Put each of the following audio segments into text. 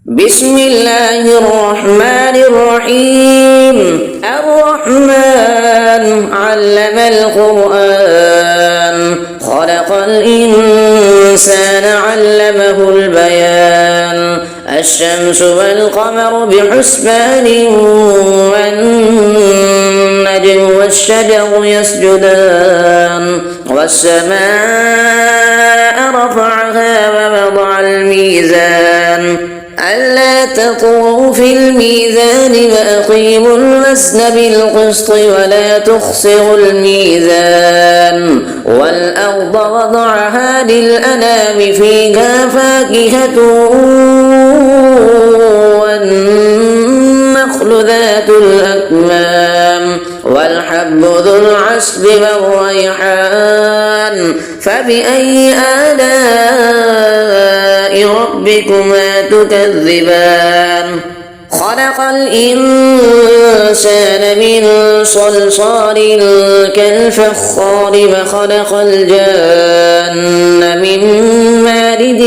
بسم الله الرحمن الرحيم. الرحمن علم القرآن خلق الإنسان علمه البيان. الشمس والقمر بحسبان والنجم والشجر يسجدان والسماء رفعها ووضع الميزان ألا تطغوا في الميزان وأقيموا الوزن بالقسط ولا تخسروا الميزان والأرض وضعها للأنام فيها فاكهة والنخل ذات الأكمام والحب ذو العصف والريحان فبأي آلاء ربكما تكذبان. خلق الإنسان من صلصال كالفخار وخلق الجان من مارد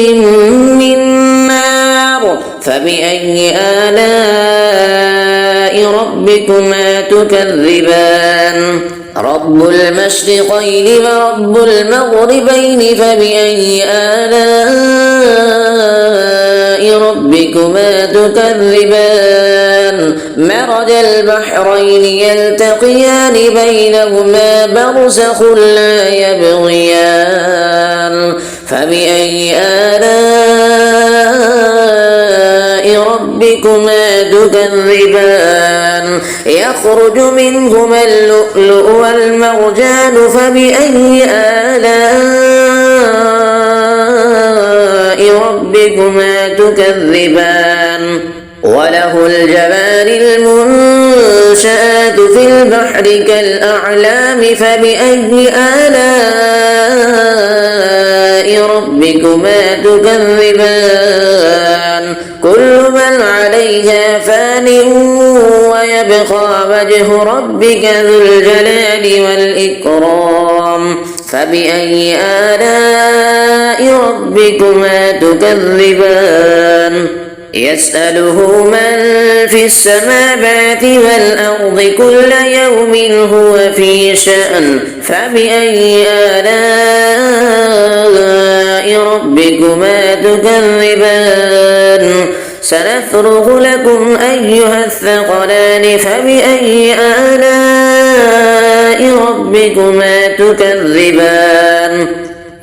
من نار فبأي آلاء ربكما تكذبان. رب المشرقين ورب المغربين فبأي آلاء ربكما تكذبان. مرج البحرين يلتقيان بينهما برزخ لا يبغيان فبأي آلاء ربكما تكذبان. يخرج منهما اللؤلؤ والمرجان فبأي آلاء ربكما تكذبان. وله الجوار المنشآت في البحر كالأعلام فبأي آلاء ربكما تكذبان. كل من عليها فان ويبقى وجه ربك ذو الجلال والإكرام فبأي آلاء ربكما تكذبان. يسأله من في السماوات والأرض كل يوم هو في شأن فبأي آلاء ربكما تكذبان. سنفرغ لكم أيها الثقلان فبأي آلاء ربكما تكذبان.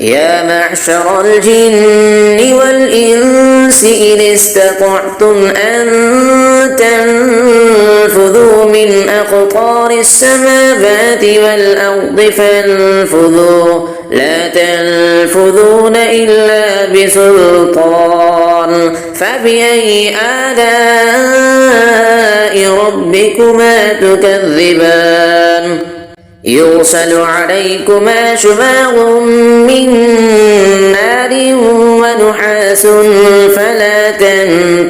يا معشر الجن والإنس إن استطعتم أن تنفذوا من أقطار السماوات والأرض فانفذوا لا تنفذون إلا بسلطان فبأي آلاء ربكما تكذبان. يرسل عليكما شواظ من نار ونحاس فلا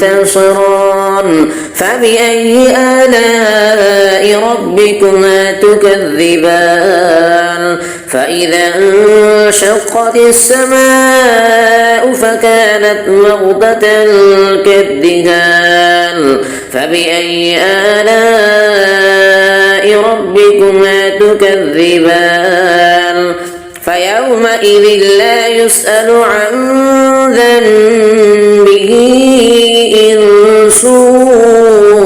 تنتصران فبأي آلاء ربكما تكذبان. فإذا انشقت السماء فكانت وردة كالدهان فبأي آلاء ربكما تكذبان. فيومئذ لا يسأل عن ذنبه إنس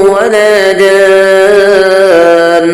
ولا جان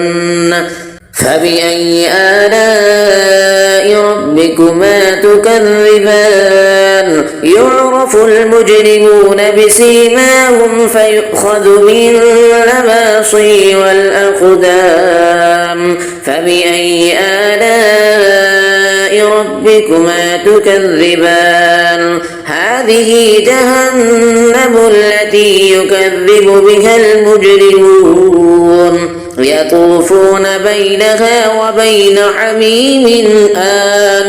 فبأي آلاء ربكما تكذبان. يعرف المجرمون بسيماهم فيؤخذ بالنواصي والأقدام فبأي آلاء ربكما تكذبان. هذه جهنم التي يكذب بها المجرمون يطوفون بينها وبين حميم آن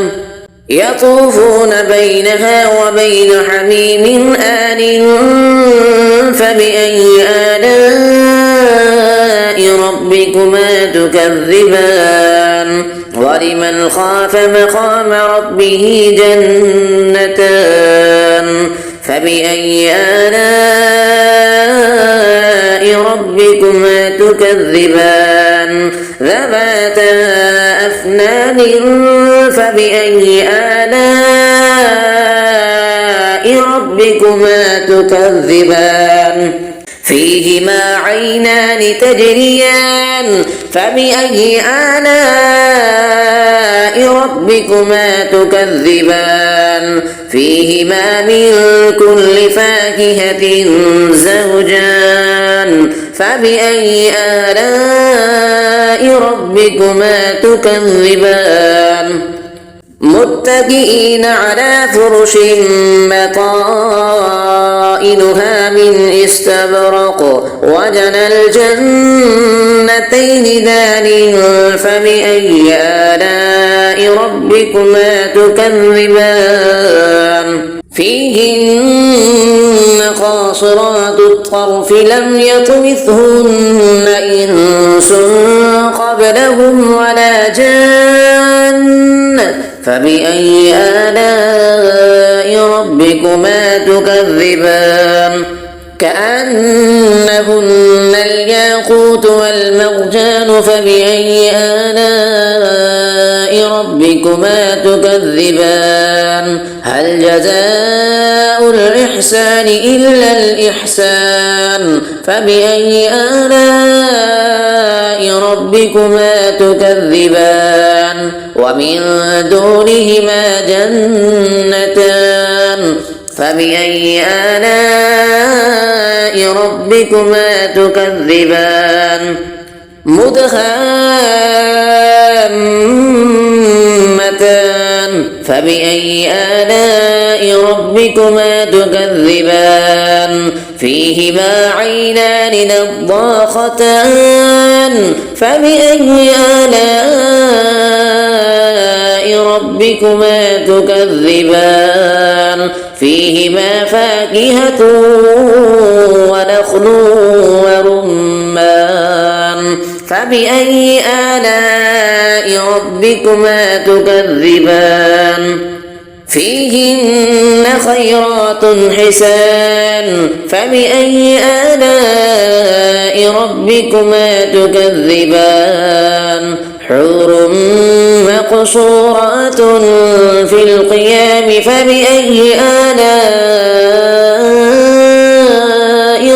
فبأي آلاء ربكما تكذبان. ولمن خاف مقام ربه جنتان فبأي آلاء تكذبان ذواتا أفنان فبأي آلاء ربكما تكذبان فيهما عينان تجريان فبأي آلاء ربكما تكذبان فيهما من كل فاكهة زوجان فبأي آلاء ربكما تكذبان متكئين على فرش بطائنها من استبرق وجنى الجنتين دان فبأي آلاء ربكما تكذبان فيهن قاصرات الطرف لم يطمثهن إنس قبلهم ولا جان فبأي آلاء ربكما تكذبان كأنهن الياقوت والمرجان فبأي آلاء ربكما تكذبان هل جزاء الإحسان إلا الإحسان فبأي آلاء ربكما تكذبان ومن دونهما جنتان فبأي آلاء ربكما تكذبان مدهامتان فبأي آلاء ربكما تكذبان فيهما عينان نضاختان فبأي آلاء ربكما تكذبان فيهما فاكهة ونخل ورمان فبأي آلاء ربكما تكذبان فيهن خيرات حسان فبأي آلاء ربكما تكذبان حور مقصورات في القيام فبأي آلاء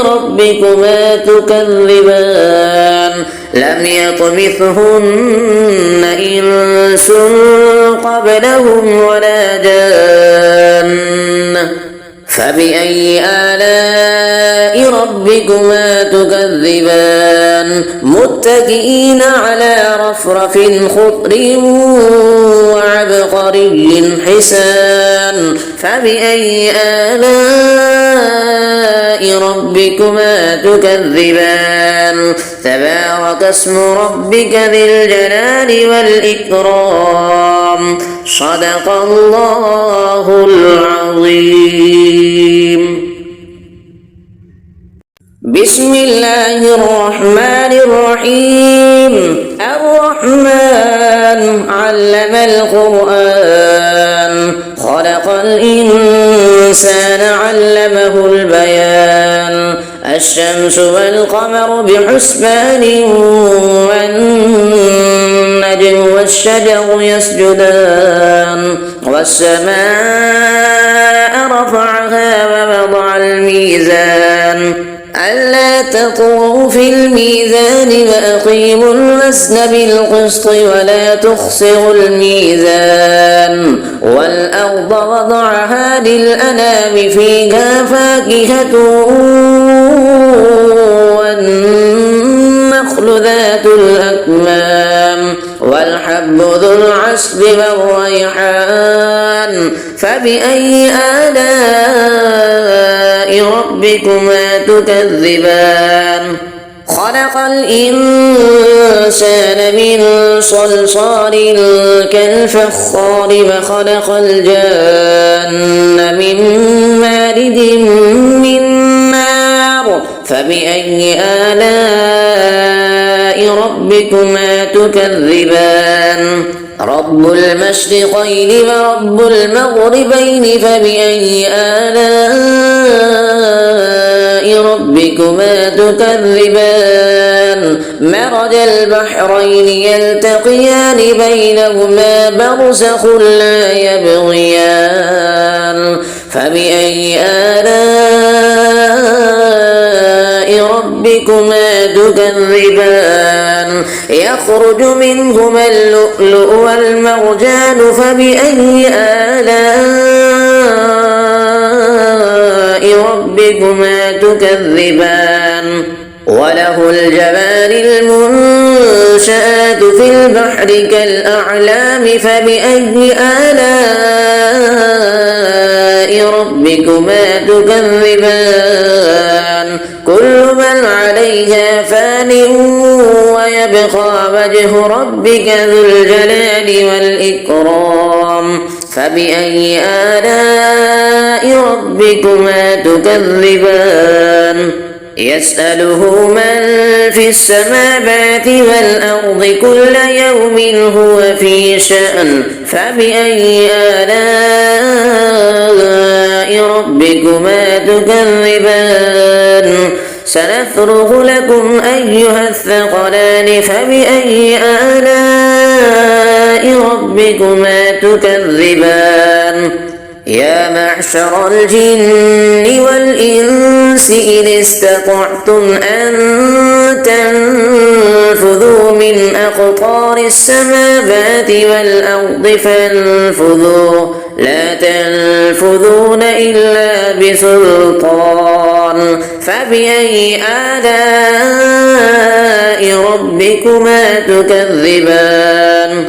ربكما تكذبان لم يطمثهن إنس قبلهم ولا جان فبأي آلاء ربكما تكذبان متكئين على رفرف خضر وعبقري حسان فبأي آلاء ربكما تكذبان تبارك اسم ربك ذي الجلال والإكرام صدق الله العظيم بسم الله الرحمن الرحيم الرحمن علم القرآن خلق الإنسان علمه البيان الشمس والقمر بحسبان والنجم والشجر يسجدان والسماء رفعها ووضع الميزان ألا تطغوا في الميزان وأقيموا الوزن بالقسط ولا تخسروا الميزان والأرض وضعها للأنام فيها فاكهة والنخل ذات الأكمام والحب ذو العصف والريحان فبأي آلاء ربكما تكذبان خلق الإنسان من صلصال كالفخار وخلق الجان من مارد من نار فبأي آلاء ربكما تكذبان رب المشرقين ورب المغربين فبأي آلاء ربكما تكذبان مرج البحرين يلتقيان بينهما برزخ لا يبغيان فبأي آلاء ربكما تكذبان يخرج منهما اللؤلؤ والمرجان فبأي آلاء ربكما تكذبان وله الجوار المنشآت في البحر كالأعلام فبأي آلاء ربكما تكذبان كل من عليها فان ويبقى وجه ربك ذو الجلال والإكرام فبأي آلاء ربكما تكذبان يسأله من في السماوات والأرض كل يوم هو في شأن فبأي آلاء ربكما تكذبان سنفرغ لكم أيها الثقلان فبأي آلاء ربكما تكذبان يا معشر الجن والإنس إن استطعتم أن تنفذوا من أقطار السماوات والأرض فانفذوا لا تنفذون إلا بسلطان فبأي آلاء ربكما تكذبان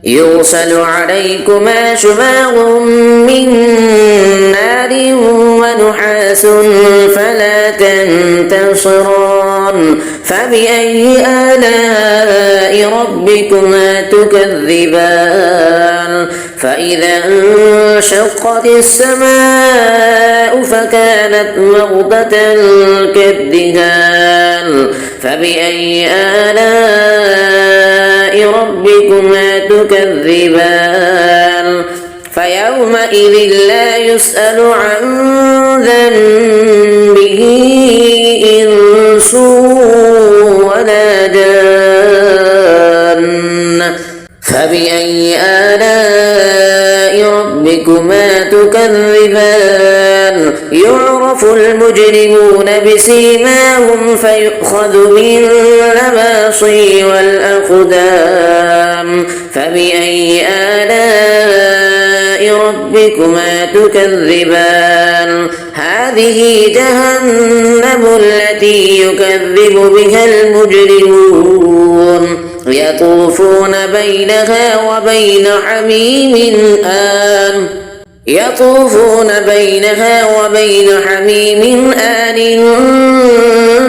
يرسل عليكما شواظ من نار ونحاس فلا تنتصران فبأي آلاء ربكما تكذبان فإذا انشقت السماء فكانت وردة كالدهان فبأي آلاء ربكما تكذبان فيومئذ لا يسأل عن ذنبه إنس ولا جان فبأي آلاء ربكما تكذبان يعرف المجرمون بسيماهم فيؤخذ بالنواصي والأقدام فبأي آلاء ربكما تكذبان هذه جهنم التي يكذب بها المجرمون يطوفون بينها وبين حميم آن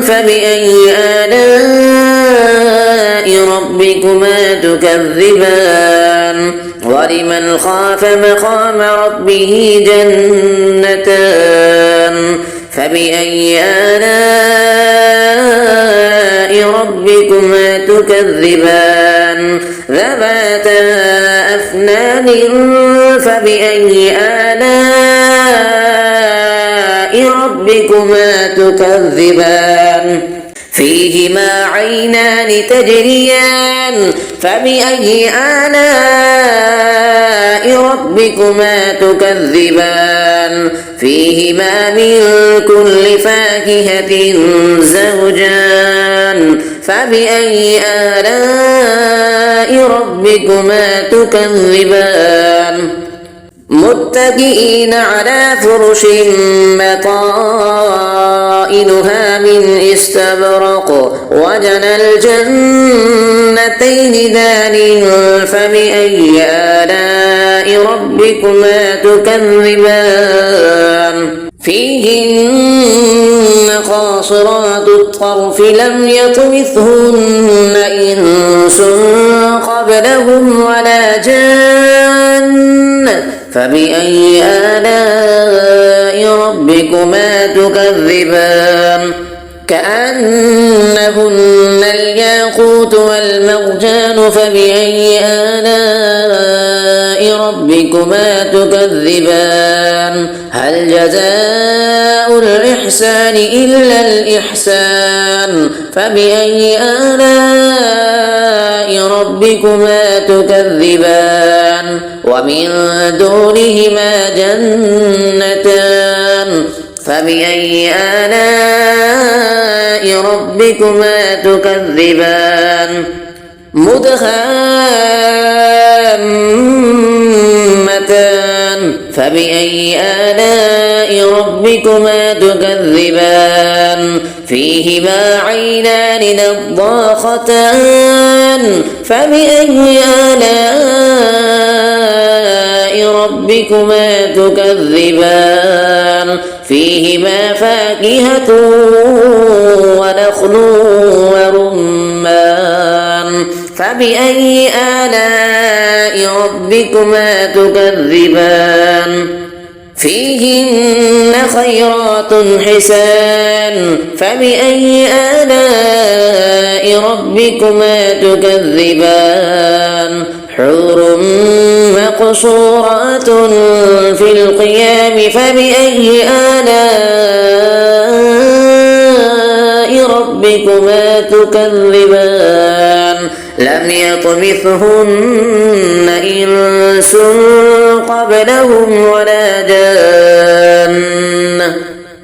فبأي آلاء ربكما تكذبان ولمن خاف مقام ربه جنتان فبأي آلاء ربكما تكذبان ذواتا أفنان فبأي آلاء ربكما تكذبان فيهما عينان تجريان فبأي آلاء ربكما تكذبان فيهما من كل فاكهة زوجان فبأي آلاء ربكما تكذبان متكئين على فرش بطائنها من استبرق وجنى الجنتين دان فبأي آلاء ربكما تكذبان فيهن قاصرات الطرف لم يطمثهن إنس قبلهم ولا جان فبأي آلاء ربكما تكذبان كأنهن الياقوت والمرجان فبأي آلاء ربكما تكذبان هل جزاء الإحسان إلا الإحسان فبأي آلاء ربكما تكذبان ومن دونهما جنتان فبأي آلاء ربكما تكذبان مدهامتان فبأي آلاء ربكما تكذبان فيهما عينان نضاختان فبأي آلاء ربكما تكذبان فيهما فاكهة ونخل ورمان فبأي آلاء ربكما تكذبان فيهن خيرات حسان فبأي آلاء ربكما تكذبان حور مقصورات في القيام فبأي آلاء ربكما تكذبان لم يطمثهن إنس قبلهم ولا جان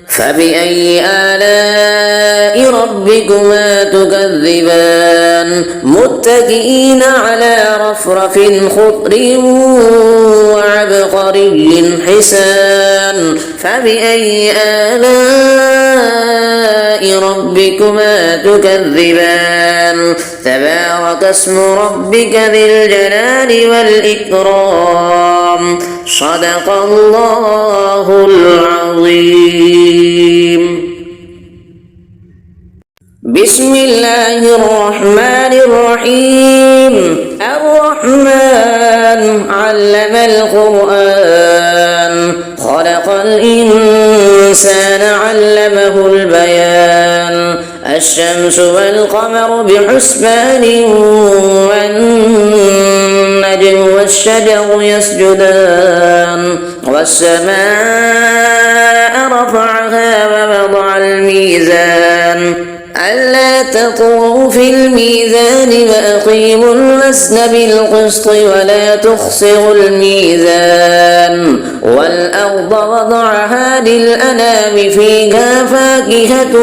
فبأي آلاء ربكما تكذبان متكئين على رفرف خضر وعبقري حسان فبأي آلاء ربكما تكذبان تبارك اسم ربك ذي الجلال والإكرام صدق الله العظيم. بسم الله الرحمن الرحيم. الرحمن علم القرآن خلق الإنسان علمه البيان الشمس والقمر بحسبان والنجم والشجر يسجدان والسماء رفعها ووضع الميزان ألا تطغوا في الميزان وأقيموا الوزن بالقسط ولا تخسروا الميزان والأرض وضعها للأنام فيها فاكهة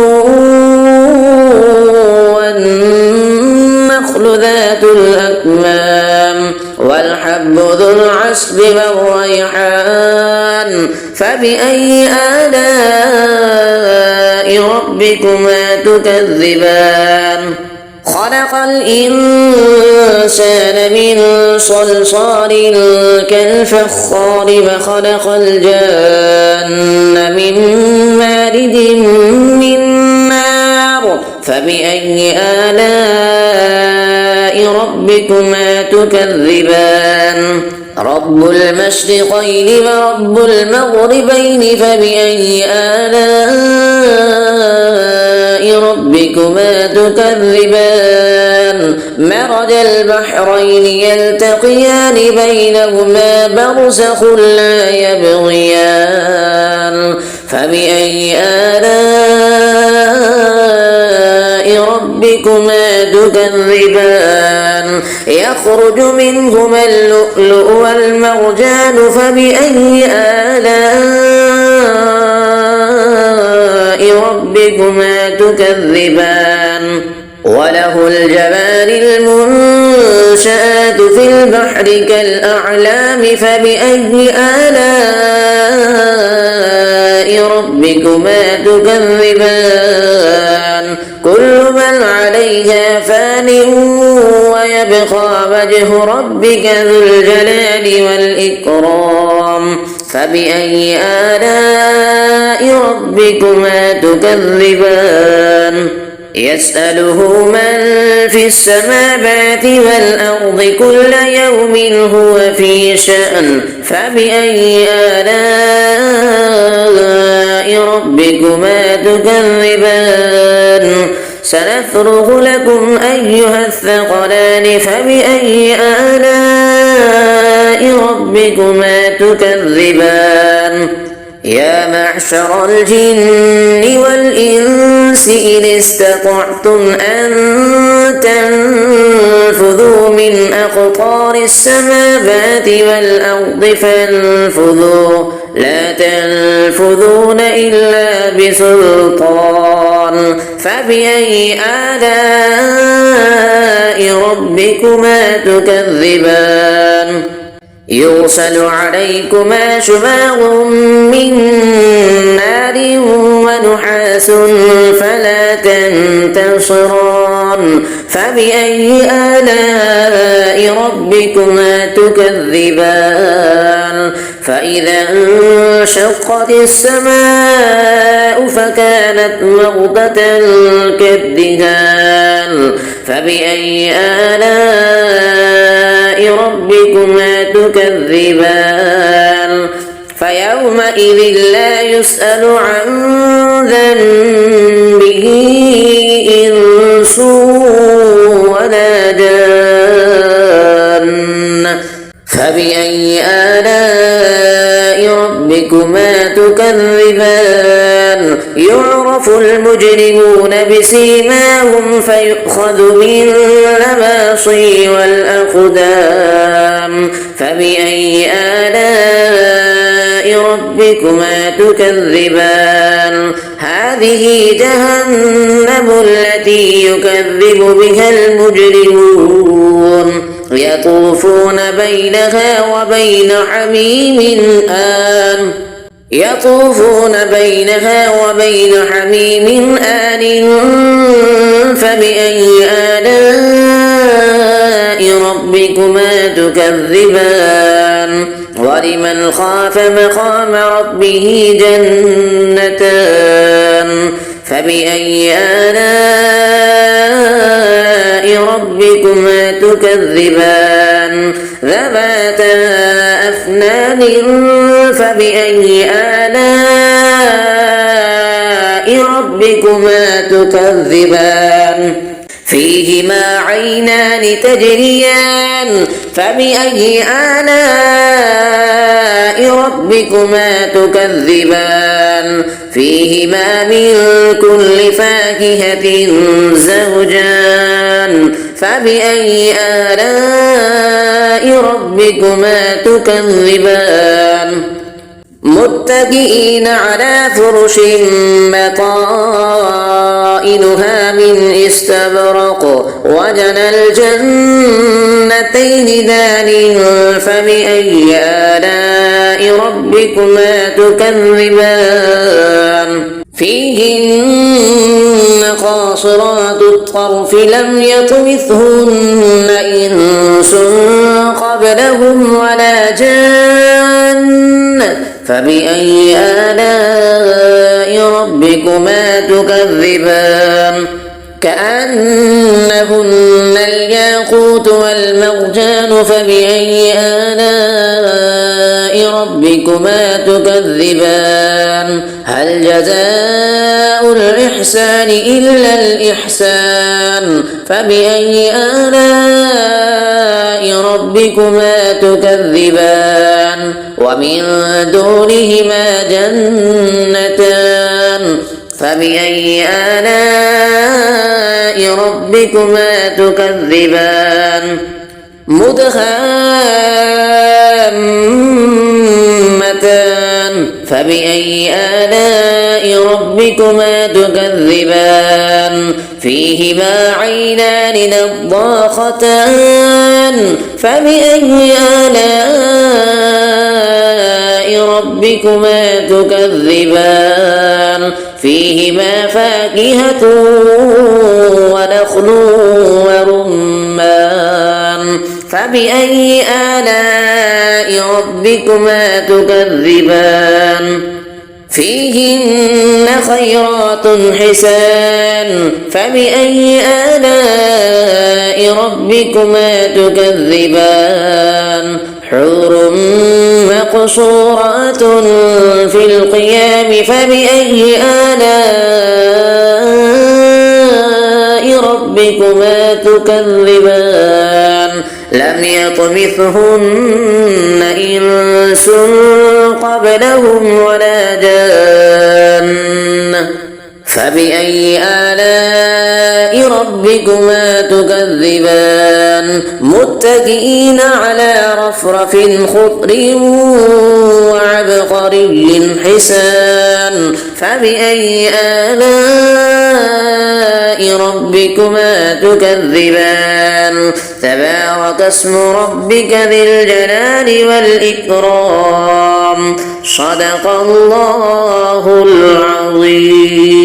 والنخل ذات الأكمام والحب ذو العصف والريحان فبأي آلاء ربكما تكذبان خلق الإنسان من صلصال كالفخار وخلق الجان من مارد من نار فبأي آلاء ربكما تكذبان رب المشرقين ورب المغربين فبأي آلاء ربكما تكذبان مرج البحرين يلتقيان بينهما برزخ لا يبغيان فبأي آلاء ربكما تكذبان يخرج منهما اللؤلؤ والمرجان فبأي آلاء ربكما تكذبان وله الجوار المنشآت في البحر كالأعلام فبأي آلاء ربكما تكذبان كل من عليها فان ويبقى وجه ربك ذو الجلال والإكرام فبأي آلاء ربكما تكذبان يسأله من في السماوات والأرض كل يوم هو في شأن فبأي آلاء ربكما تكذبان سنفرغ لكم أيها الثقلان فبأي آلاء ربكما تكذبان يا معشر الجن والإنس إن استطعتم أن تنفذوا من أقطار السماوات والأرض فانفذوا لا تنفذون إلا بسلطان فبأي آلاء ربكما تكذبان يرسل عليكما شواظ من نار ونحاس فلا تنتصران فبأي آلاء ربكما تكذبان فإذا انشقت السماء فكانت وردة كالدهان فبأي آلاء ربكما تكذبان فيومئذ لا يسأل عن ذنبه إنس ولا جان فبأي آلاء ربكما تكذبان يعرف المجرمون بسيماهم فيؤخذ بالنواصي والأقدام فبأي آلاء ربكما تكذبان هذه جهنم التي يكذب بها المجرمون يطوفون بينها وبين حميم آن فبأي آلاء ربكما تكذبان ولمن خاف مقام ربه جنتان فبأي آلاء ربكما تكذبان ذواتا أفنان فبأي آلاء ربكما تكذبان فيهما عينان تجريان فبأي آلاء ربكما تكذبان فيهما من كل فاكهة زوجان فبأي آلاء ربكما تكذبان متكئين على فرش بطائنها من استبرق وجنى الجنتين دان فبأي آلاء ربكما تكذبان فيهن قاصرات الطرف لم يطمثهن إنس قبلهم ولا جان فبأي آلاء ربكما تكذبان كأنهن الياقوت والمرجان فبأي آلاء ربكما تكذبان هل جزاء الإحسان إلا الإحسان فبأي آلاء ربكما تكذبان ومن دونهما جنتان فبأي آلاء ربكما تكذبان مدهامتان فبأي آلاء ربكما تكذبان فيهما عينان نضاختان فبأي آلاء ربكما تكذبان فيهما فاكهة ونخل ورمان فبأي آلاء ربكما تكذبان فيهن خيرات حسان فبأي آلاء ربكما تكذبان حور مقصورات في القيام فبأي آلاء ربكما تكذبان لم يطمثهن إنس قبلهم ولا جان فبأي آلاء ربكما تكذبان متكئين على رفرف خضر وعبقري حسان فبأي آلاء ربكما تكذبان تبارك اسم ربك ذي الجلال والإكرام صدق الله العظيم.